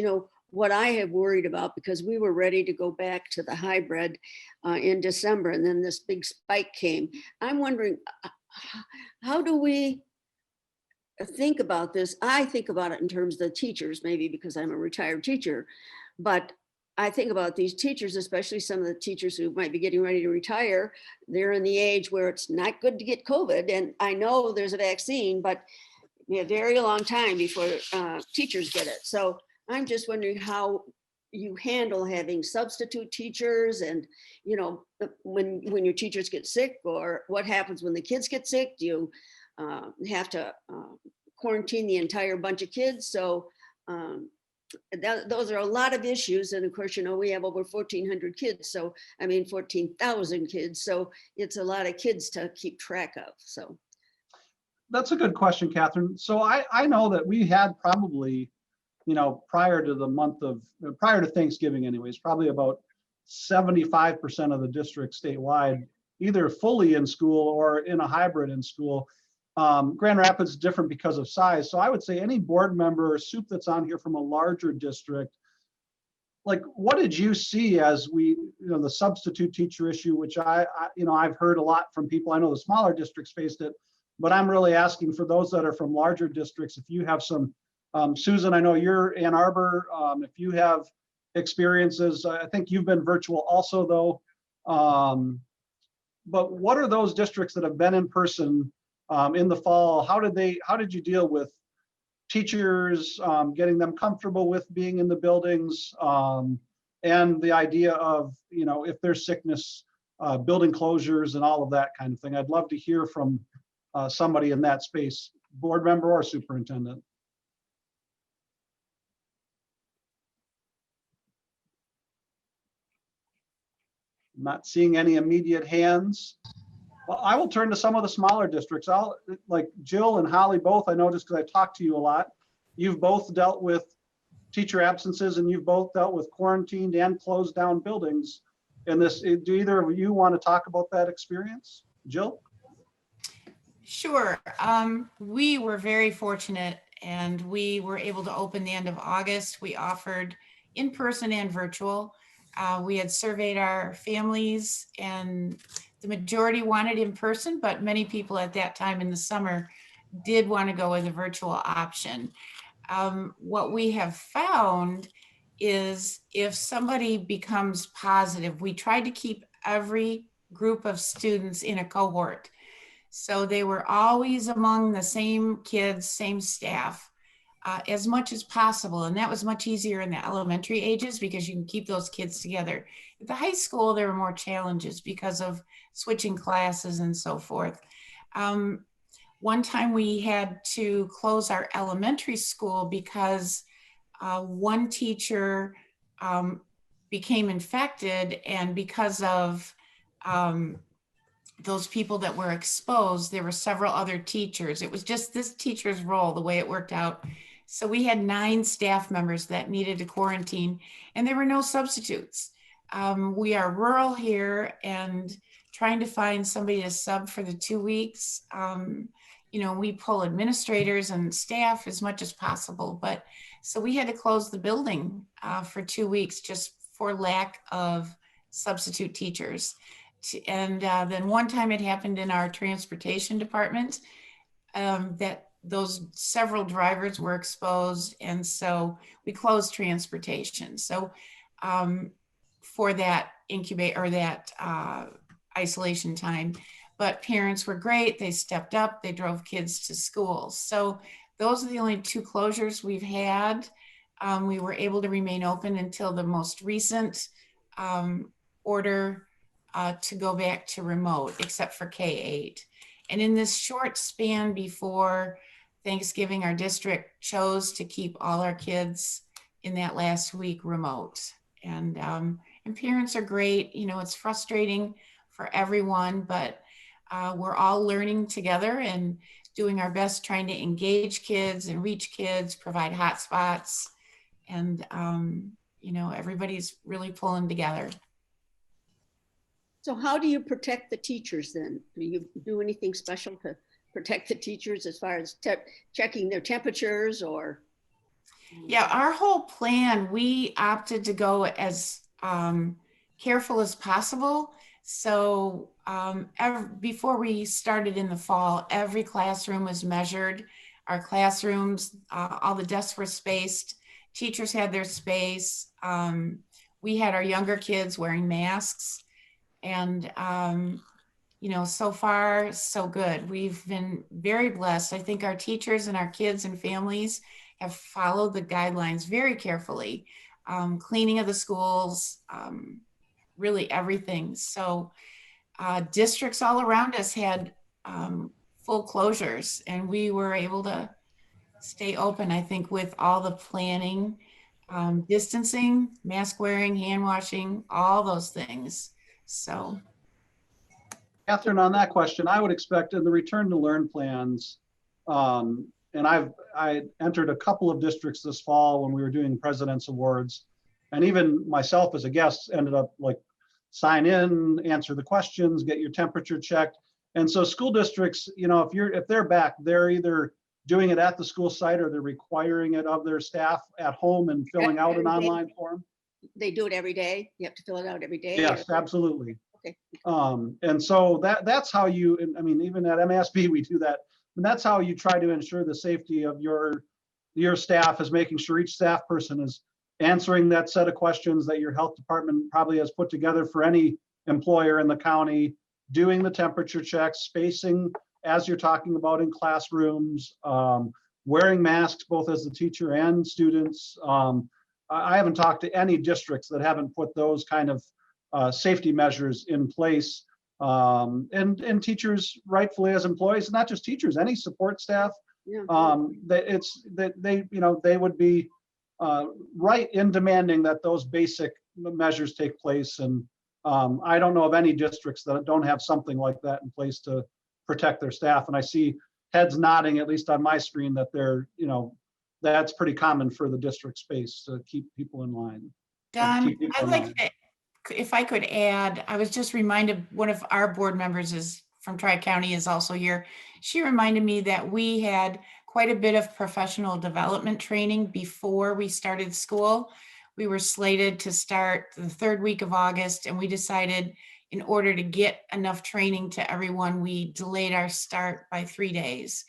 what I have worried about, because we were ready to go back to the hybrid in December, and then this big spike came. I'm wondering, how do we think about this? I think about it in terms of the teachers, maybe because I'm a retired teacher, but I think about these teachers, especially some of the teachers who might be getting ready to retire. They're in the age where it's not good to get COVID. And I know there's a vaccine, but a very long time before teachers get it. So I'm just wondering how you handle having substitute teachers, and when your teachers get sick, or what happens when the kids get sick. Do you have to quarantine the entire bunch of kids? So those are a lot of issues. And of course, we have over 1,400 kids. So 14,000 kids. So it's a lot of kids to keep track of. So. That's a good question, Catherine. So I know that we had probably, prior to Thanksgiving anyways, probably about 75% of the districts statewide, either fully in school or in a hybrid in school. Grand Rapids is different because of size. So I would say any board member or soup that's on here from a larger district, like, what did you see as the substitute teacher issue, which I've heard a lot from people. I know the smaller districts faced it, but I'm really asking for those that are from larger districts, if you have some, Susan, I know you're Ann Arbor, if you have experiences. I think you've been virtual also though. But what are those districts that have been in person in the fall? How did you deal with teachers, getting them comfortable with being in the buildings, and the idea of, if there's sickness, building closures and all of that kind of thing? I'd love to hear from somebody in that space, board member or superintendent. I'm not seeing any immediate hands. Well, I will turn to some of the smaller districts. Like Jill and Holly both, I know just because I talked to you a lot, you've both dealt with teacher absences and you've both dealt with quarantined and closed down buildings. And do either of you want to talk about that experience? Jill? Sure. We were very fortunate and we were able to open the end of August. We offered in-person and virtual. We had surveyed our families and the majority wanted in person, but many people at that time in the summer did want to go with a virtual option. What we have found is if somebody becomes positive, we tried to keep every group of students in a cohort. So they were always among the same kids, same staff, as much as possible. And that was much easier in the elementary ages because you can keep those kids together. At the high school, there were more challenges because of switching classes and so forth. One time we had to close our elementary school because one teacher became infected, and because of those people that were exposed, there were several other teachers. It was just this teacher's role, the way it worked out. So we had 9 staff members that needed to quarantine, and there were no substitutes. We are rural here, and trying to find somebody to sub for the 2 weeks. You know, we pull administrators and staff as much as possible, but so we had to close the building for 2 weeks just for lack of substitute teachers. And then one time it happened in our transportation department that those several drivers were exposed, and so we closed transportation. So for that incubate or that isolation time, but parents were great. They stepped up, they drove kids to school. So those are the only 2 closures we've had. We were able to remain open until the most recent order to go back to remote, except for K-8. And in this short span before Thanksgiving, our district chose to keep all our kids in that last week remote. And parents are great. You know, it's frustrating for everyone, but we're all learning together and doing our best trying to engage kids and reach kids, provide hotspots. And, you know, everybody's really pulling together. So how do you protect the teachers then? Do you do anything special to protect the teachers as far as checking their temperatures or? Yeah, our whole plan, we opted to go as careful as possible. So before we started in the fall, every classroom was measured. Our classrooms, all the desks were spaced. Teachers had their space. We had our younger kids wearing masks. And, you know, so far, so good. We've been very blessed. I think our teachers and our kids and families have followed the guidelines very carefully. Cleaning of the schools, really everything. So districts all around us had full closures, and we were able to stay open, I think, with all the planning, distancing, mask wearing, hand washing, all those things. So, Catherine, on that question, I would expect in the return to learn plans, and I entered a couple of districts this fall when we were doing President's Awards, and even myself as a guest ended up like sign in, answer the questions, get your temperature checked. And so school districts, you know, if they're back, they're either doing it at the school site or they're requiring it of their staff at home and filling out an online form. They do it every day? You have to fill it out every day? Yes, absolutely. Okay. And so that's how you, I mean, even at MASB, we do that. And that's how you try to ensure the safety of your staff, is making sure each staff person is answering that set of questions that your health department probably has put together for any employer in the county, doing the temperature checks, spacing as you're talking about in classrooms, wearing masks both as the teacher and students. I haven't talked to any districts that haven't put those kind of safety measures in place. And teachers, rightfully as employees, not just teachers, any support staff, Yeah. they would be right in demanding that those basic measures take place. And I don't know of any districts that don't have something like that in place to protect their staff. And I see heads nodding, at least on my screen, that they're, you know, that's pretty common for the district space to keep people in line. Don, I'd like to, if I could add, I was just reminded, one of our board members is from Tri-County, is also here. She reminded me that we had quite a bit of professional development training before we started school. We were slated to start the 3rd week of August, and we decided in order to get enough training to everyone, we delayed our start by 3 days.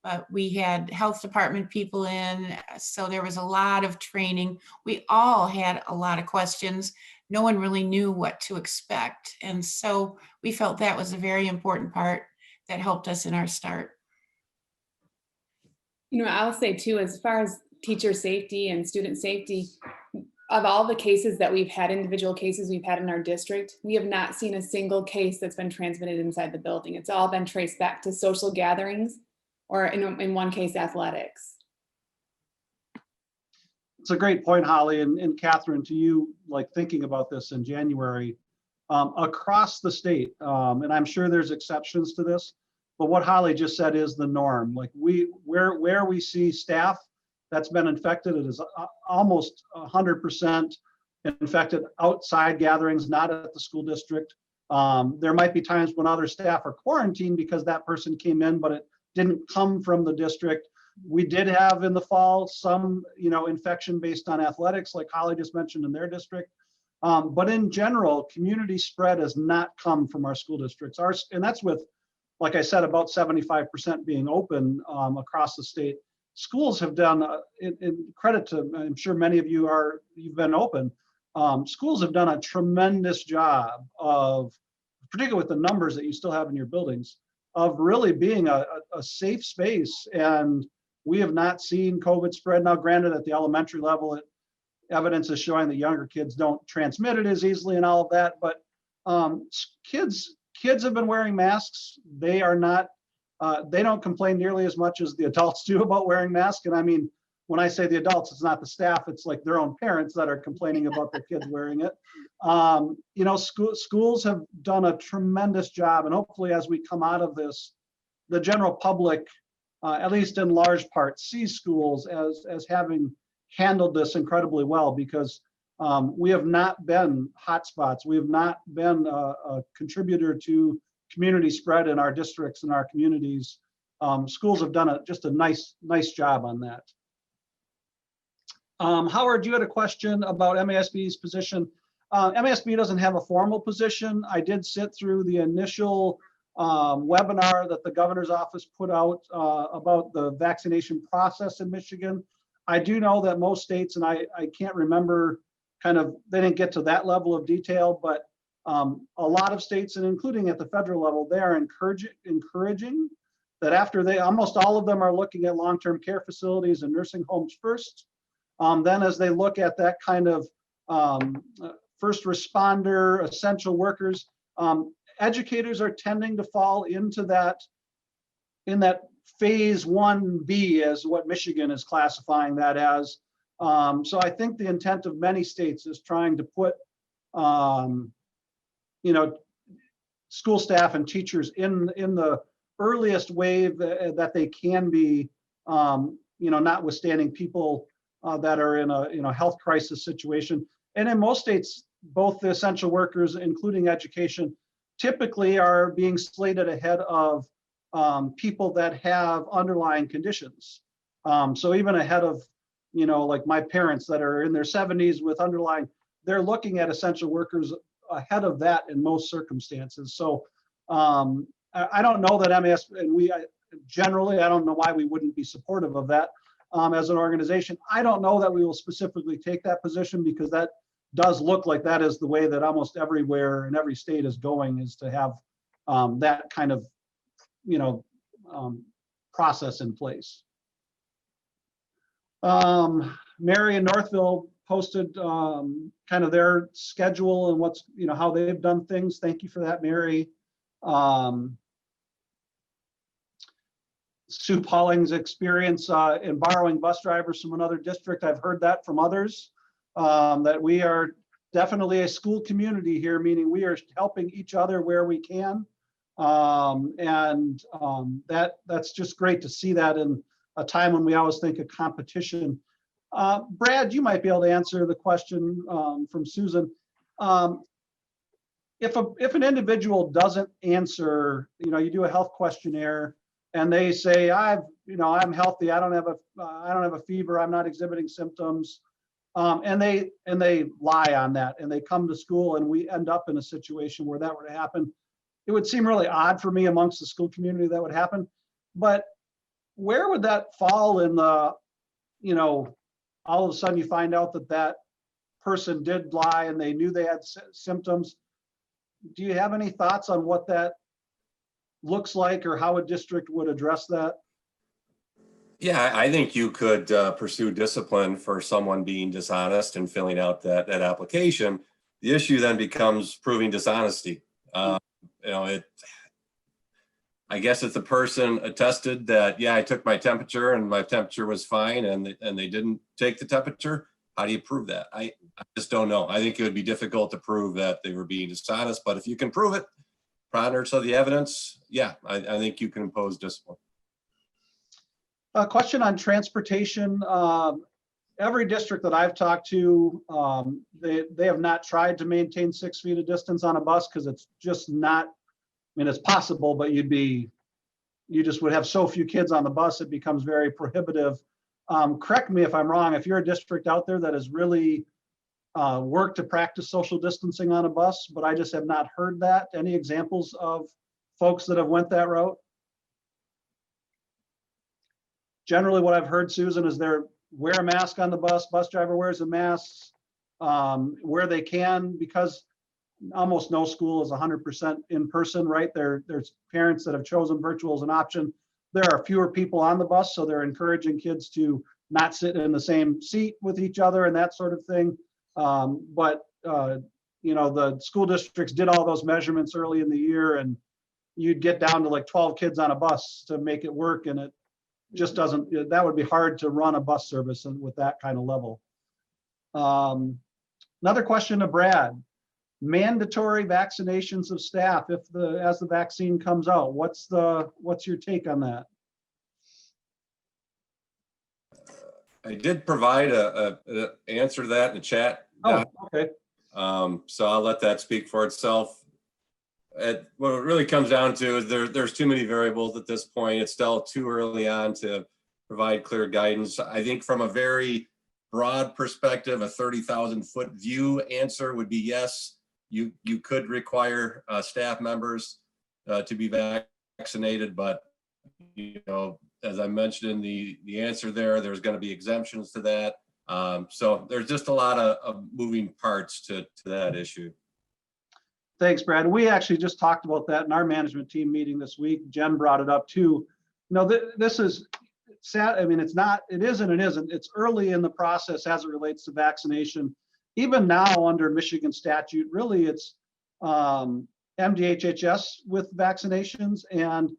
But we had health department people in, so there was a lot of training. We all had a lot of questions. No one really knew what to expect. And so we felt that was a very important part that helped us in our start. You know, I'll say too, as far as teacher safety and student safety, of all the cases that we've had, individual cases we've had in our district, we have not seen a single case that's been transmitted inside the building. It's all been traced back to social gatherings, or in one case, athletics. It's a great point, Holly, and Catherine, to you, like thinking about this in January, across the state. And I'm sure there's exceptions to this, but what Holly just said is the norm. Like where we see staff that's been infected, it is almost 100% infected outside gatherings, not at the school district. There might be times when other staff are quarantined because that person came in, but it didn't come from the district. We did have in the fall some, infection based on athletics, like Holly just mentioned in their district. But in general, community spread has not come from our school districts. And that's with, like I said, about 75% being open across the state. Schools have done, in credit to, I'm sure many of you've been open. Schools have done a tremendous job of, particularly with the numbers that you still have in your buildings, of really being a safe space. And we have not seen COVID spread. Now, granted, at the elementary level, evidence is showing that younger kids don't transmit it as easily and all of that. But kids have been wearing masks. They are not, they don't complain nearly as much as the adults do about wearing masks. And I mean, when I say the adults, it's not the staff, it's like their own parents that are complaining about their kids wearing it. Schools have done a tremendous job. And hopefully as we come out of this, the general public, at least in large part, sees schools as having handled this incredibly well, because we have not been hotspots. We have not been a contributor to community spread in our districts and our communities. Schools have done just a nice job on that. Howard, you had a question about MASB's position. MASB doesn't have a formal position. I did sit through the initial webinar that the governor's office put out about the vaccination process in Michigan. I do know that most states, and I can't remember, they didn't get to that level of detail, but a lot of states, and including at the federal level, they are encouraging that after almost all of them are looking at long-term care facilities and nursing homes first. Then as they look at that kind of first responder, essential workers, educators are tending to fall into that, in that phase 1B, as what Michigan is classifying that as. So I think the intent of many states is trying to put, school staff and teachers in the earliest wave that they can be, notwithstanding people that are in a health crisis situation. And in most states, both the essential workers, including education, typically are being slated ahead of people that have underlying conditions. So even ahead of, like my parents that are in their 70s with underlying, they're looking at essential workers ahead of that in most circumstances. So I don't know that MS, and generally, I don't know why we wouldn't be supportive of that as an organization. I don't know that we will specifically take that position, because that does look like that is the way that almost everywhere in every state is going, is to have that kind of, process in place. Mary and Northville posted kind of their schedule and what's, how they've done things. Thank you for that, Mary. Sue Pauling's experience in borrowing bus drivers from another district. I've heard that from others, that we are definitely a school community here, meaning we are helping each other where we can. That's just great to see that in a time when we always think of competition. Brad, you might be able to answer the question from Susan. If an individual doesn't answer, you do a health questionnaire and they say, I'm healthy, I don't have a fever, I'm not exhibiting symptoms, and they lie on that, and they come to school, and we end up in a situation where that were to happen. It would seem really odd for me amongst the school community that would happen. But where would that fall in the, all of a sudden you find out that person did lie and they knew they had symptoms? Do you have any thoughts on what that looks like, or how a district would address that? Yeah, I think you could pursue discipline for someone being dishonest and filling out that application. The issue then becomes proving dishonesty. I guess if the person attested that, yeah, I took my temperature and my temperature was fine, and they didn't take the temperature, how do you prove that? I just don't know. I think it would be difficult to prove that they were being dishonest, but if you can prove it, preponderance of the evidence, yeah, I think you can impose discipline. A question on transportation. Every district that I've talked to, they have not tried to maintain 6 feet of distance on a bus because it's just not, I mean, it's possible, but you just would have so few kids on the bus, it becomes very prohibitive. Correct me if I'm wrong, if you're a district out there that has really worked to practice social distancing on a bus, but I just have not heard that. Any examples of folks that have went that route? Generally what I've heard, Susan, is they're wear a mask on the bus driver wears a mask where they can, because almost no school is 100% in person, right? There's parents that have chosen virtual as an option. There are fewer people on the bus, so they're encouraging kids to not sit in the same seat with each other and that sort of thing. But the school districts did all those measurements early in the year, and you'd get down to like 12 kids on a bus to make it work, and it just doesn't, that would be hard to run a bus service with that kind of level. Another question to Brad. Mandatory vaccinations of staff as the vaccine comes out. What's your take on that? I did provide a answer to that in the chat. Oh, okay. So I'll let that speak for itself. What it really comes down to is there's too many variables at this point. It's still too early on to provide clear guidance. I think from a very broad perspective, a 30,000 foot view answer would be yes. You could require staff members to be vaccinated, but as I mentioned in the answer there's going to be exemptions to that. So there's just a lot of moving parts to that issue. Thanks, Brad. We actually just talked about that in our management team meeting this week. Jen brought it up too. This is sad. I mean, it is and it isn't. It's early in the process as it relates to vaccination. Even now under Michigan statute, really it's MDHHS with vaccinations, and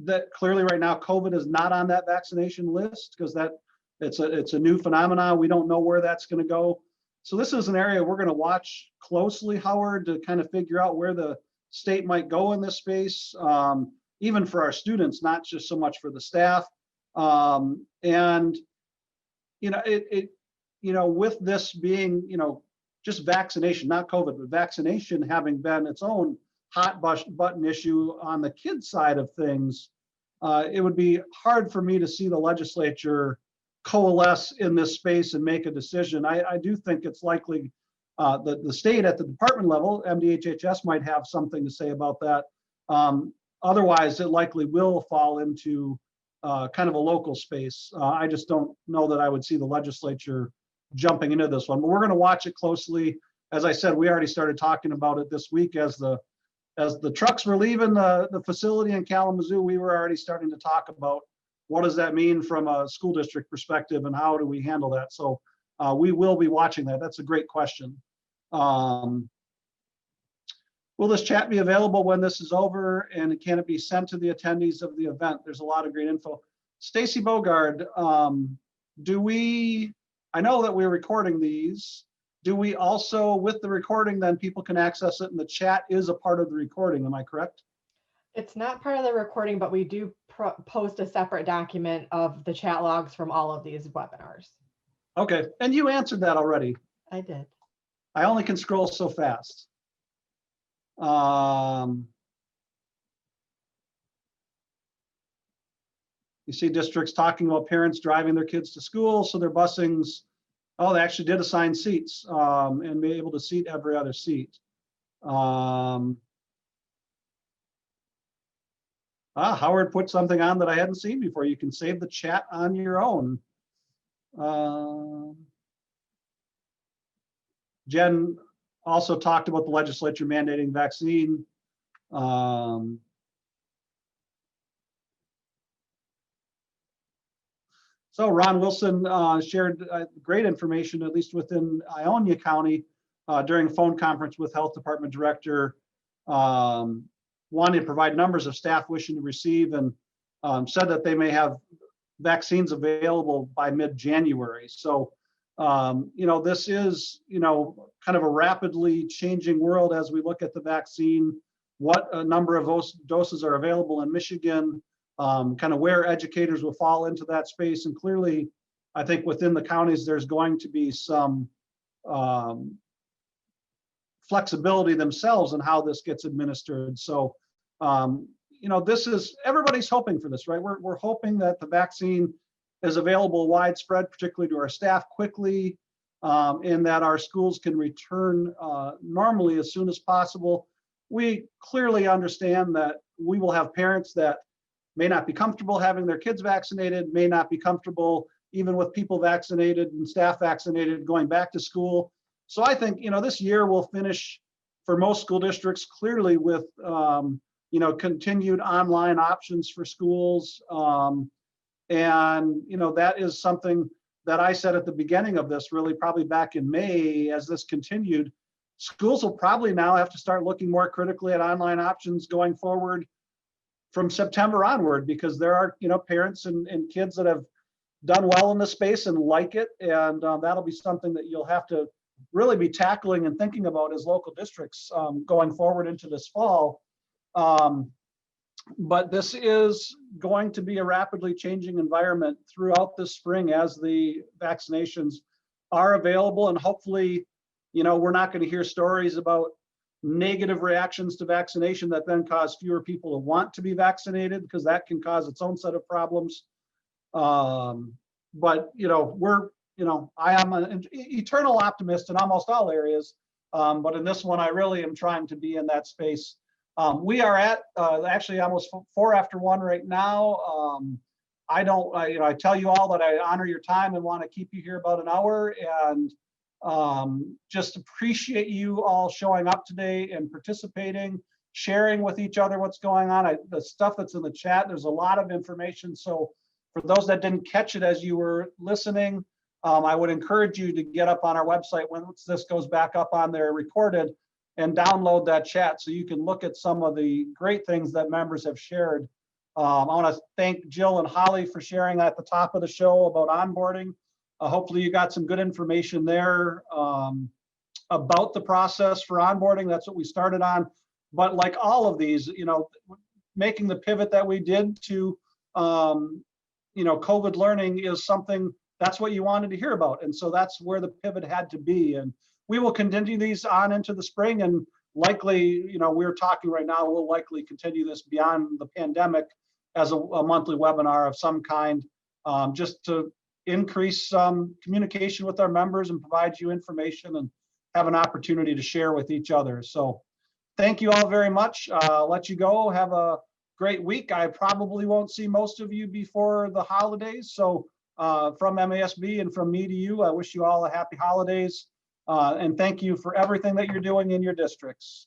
that clearly right now COVID is not on that vaccination list because it's a new phenomenon. We don't know where that's going to go. So this is an area we're going to watch closely, Howard, to kind of figure out where the state might go in this space, even for our students, not just so much for the staff. With this being, just vaccination, not COVID, but vaccination having been its own hot button issue on the kids side of things, it would be hard for me to see the legislature coalesce in this space and make a decision. I do think it's likely the state at the department level, MDHHS, might have something to say about that. Otherwise, it likely will fall into kind of a local space. I just don't know that I would see the legislature jumping into this one, but we're going to watch it closely. As I said, we already started talking about it this week as the trucks were leaving the facility in Kalamazoo. We were already starting to talk about what does that mean from a school district perspective and how do we handle that? So we will be watching that. That's a great question. Will this chat be available when this is over, and can it be sent to the attendees of the event? There's a lot of great info. Stacy Bogard, I know that we're recording these. Do we also, with the recording, then people can access it and the chat is a part of the recording, am I correct? It's not part of the recording, but we do post a separate document of the chat logs from all of these webinars. Okay, and you answered that already. I did. I only can scroll so fast. You see districts talking about parents driving their kids to school, so their busings, they actually did assign seats and be able to seat every other seat. Howard put something on that I hadn't seen before. You can save the chat on your own. Jen also talked about the legislature mandating vaccine. So Ron Wilson shared great information, at least within Ionia County, during a phone conference with Health Department Director, wanting to provide numbers of staff wishing to receive, and said that they may have vaccines available by mid-January. So, this is, kind of a rapidly changing world as we look at the vaccine, what a number of those doses are available in Michigan, kind of where educators will fall into that space. And clearly, I think within the counties, there's going to be some flexibility themselves in how this gets administered. So, this is, everybody's hoping for this, right? We're hoping that the vaccine is available widespread, particularly to our staff quickly, and that our schools can return normally as soon as possible. We clearly understand that we will have parents that may not be comfortable having their kids vaccinated, may not be comfortable even with people vaccinated and staff vaccinated going back to school. So I think, this year will finish for most school districts clearly with, continued online options for schools. That is something that I said at the beginning of this, really probably back in May, as this continued, schools will probably now have to start looking more critically at online options going forward from September onward, because there are, parents and kids that have done well in the space and like it. And that'll be something that you'll have to really be tackling and thinking about as local districts going forward into this fall. But this is going to be a rapidly changing environment throughout this spring as the vaccinations are available. And hopefully, we're not going to hear stories about negative reactions to vaccination that then cause fewer people to want to be vaccinated, because that can cause its own set of problems. But, I am an eternal optimist in almost all areas. But in this one, I really am trying to be in that space. We are at actually almost 4 after 1 right now. I tell you all that I honor your time and want to keep you here about an hour, and just appreciate you all showing up today and participating, sharing with each other what's going on. The stuff that's in the chat, there's a lot of information. So for those that didn't catch it as you were listening, I would encourage you to get up on our website once this goes back up on there recorded, and download that chat so you can look at some of the great things that members have shared. I want to thank Jill and Holly for sharing at the top of the show about onboarding. Hopefully you got some good information there about the process for onboarding. That's what we started on. But like all of these, making the pivot that we did to, COVID learning is something that's what you wanted to hear about. And so that's where the pivot had to be. And we will continue these on into the spring, and likely, we're talking right now, we'll likely continue this beyond the pandemic as a monthly webinar of some kind, just to increase some communication with our members and provide you information and have an opportunity to share with each other. So thank you all very much. I'll let you go. Have a great week. I probably won't see most of you before the holidays. So from MASB and from me to you, I wish you all a happy holidays. And thank you for everything that you're doing in your districts.